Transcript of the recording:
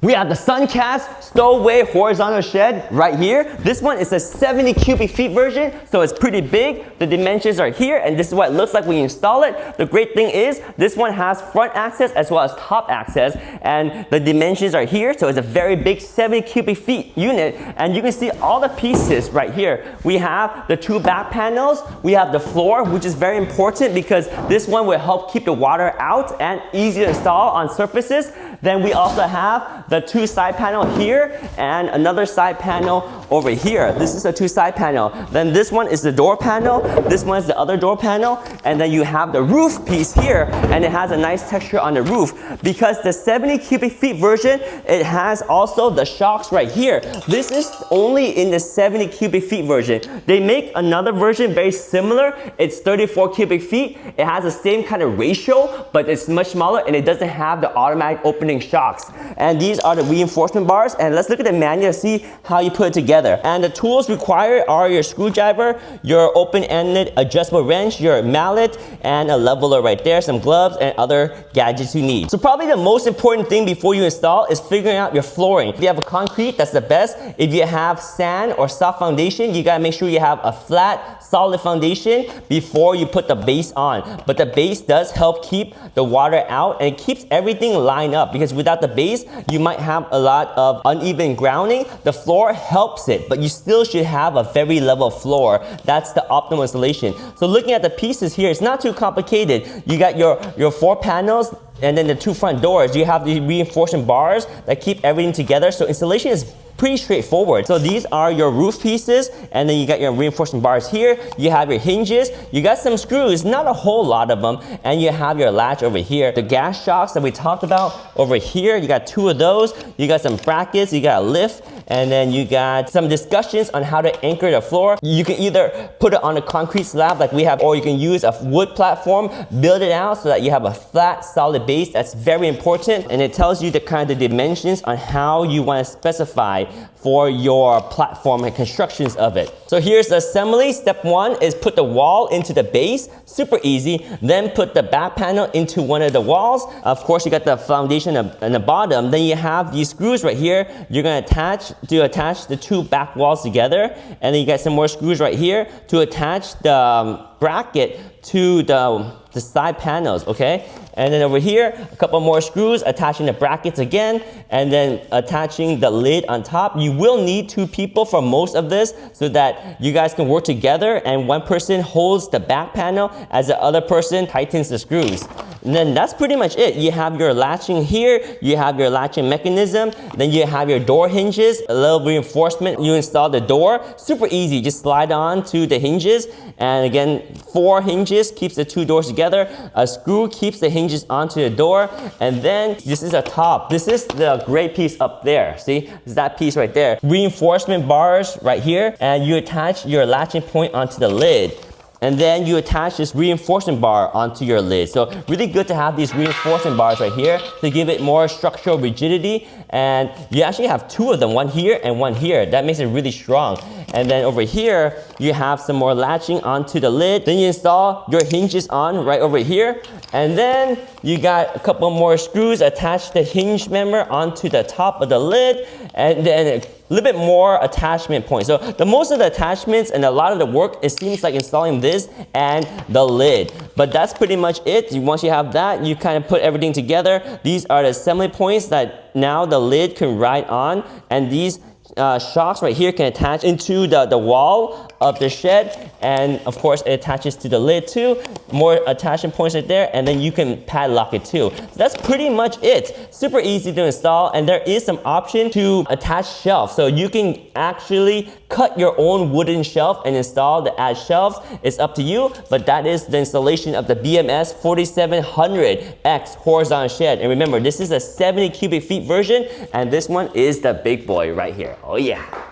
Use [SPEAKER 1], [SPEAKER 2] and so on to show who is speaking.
[SPEAKER 1] We have the Suncast stowaway horizontal shed right here. This one is a 70 cubic feet version, so it's pretty big. The dimensions are here, and this is what it looks like when you install it. The great thing is this one has front access as well as top access, and the dimensions are here, so it's a very big 70 cubic feet unit, and you can see all the pieces right here. We have the two back panels, we have the floor, which is very important because this one will help keep the water out and easy to install on surfaces. Then we also have the two side panel here and another side panel over here. This is a two side panel. Then this one is the door panel, this one is the other door panel, and then you have the roof piece here, and it has a nice texture on the roof. Because the 70 cubic feet version, it has also the shocks right here. This is only in the 70 cubic feet version. They make another version very similar. It's 34 cubic feet. It has the same kind of ratio, but it's much smaller and it doesn't have the automatic opening shocks. And these are the reinforcement bars, and let's look at the manual to see how you put it together. And the tools required are your screwdriver, your open-ended adjustable wrench, your mallet, and a leveler right there, some gloves, and other gadgets you need. So probably the most important thing before you install is figuring out your flooring. If you have a concrete, that's the best. If you have sand or soft foundation, you gotta make sure you have a flat, solid foundation before you put the base on. But the base does help keep the water out, and it keeps everything lined up, because without the base, you might have a lot of uneven grounding. The floor helps it, but you still should have a very level floor. That's the optimal installation. So looking at the pieces here, it's not too complicated. You got your four panels, and then the two front doors. You have the reinforcement bars that keep everything together. So installation is pretty straightforward. So these are your roof pieces, and then you got your reinforcement bars here. You have your hinges. You got some screws, not a whole lot of them, and you have your latch over here. The gas shocks that we talked about over here, you got two of those. You got some brackets, you got a lift, and then you got some discussions on how to anchor the floor. You can either put it on a concrete slab like we have, or you can use a wood platform, build it out so that you have a flat, solid base. That's very important, and it tells you the kind of dimensions on how you want to specify for your platform and constructions of it. So here's the assembly. Step one is put the wall into the base, super easy. Then put the back panel into one of the walls. Of course, you got the foundation in the bottom. Then you have these screws right here. You're gonna attach the two back walls together, and then you got some more screws right here to attach the bracket to the side panels, okay? And then over here, a couple more screws attaching the brackets again, and then attaching the lid on top. You will need two people for most of this so that you guys can work together, and one person holds the back panel as the other person tightens the screws. And then that's pretty much it. You have your latching here, you have your latching mechanism, then you have your door hinges, a little reinforcement. You install the door, super easy, just slide on to the hinges, and again, 4 hinges keeps the two doors together. A screw keeps the hinges onto the door, and then this is a top. This is the gray piece up there. See, it's that piece right there. Reinforcement bars right here, and you attach your latching point onto the lid. And then you attach this reinforcement bar onto your lid. So really good to have these reinforcement bars right here to give it more structural rigidity. And you actually have two of them, one here and one here. That makes it really strong. And then over here, you have some more latching onto the lid. Then you install your hinges on right over here. And then you got a couple more screws, attach the hinge member onto the top of the lid. And then a little bit more attachment points. So the most of the attachments and a lot of the work, it seems like installing this and the lid. But that's pretty much it. Once you have that, you kind of put everything together. These are the assembly points that now the lid can ride on, and these shocks right here can attach into the wall of the shed, and of course it attaches to the lid too. More attachment points right there, and then you can padlock it too. So that's pretty much it. Super easy to install, and there is some option to attach shelves. So you can actually cut your own wooden shelf and install the add shelves. It's up to you, but that is the installation of the BMS 4700X horizontal shed. And remember, this is a 70 cubic feet version, and this one is the big boy right here. Oh yeah.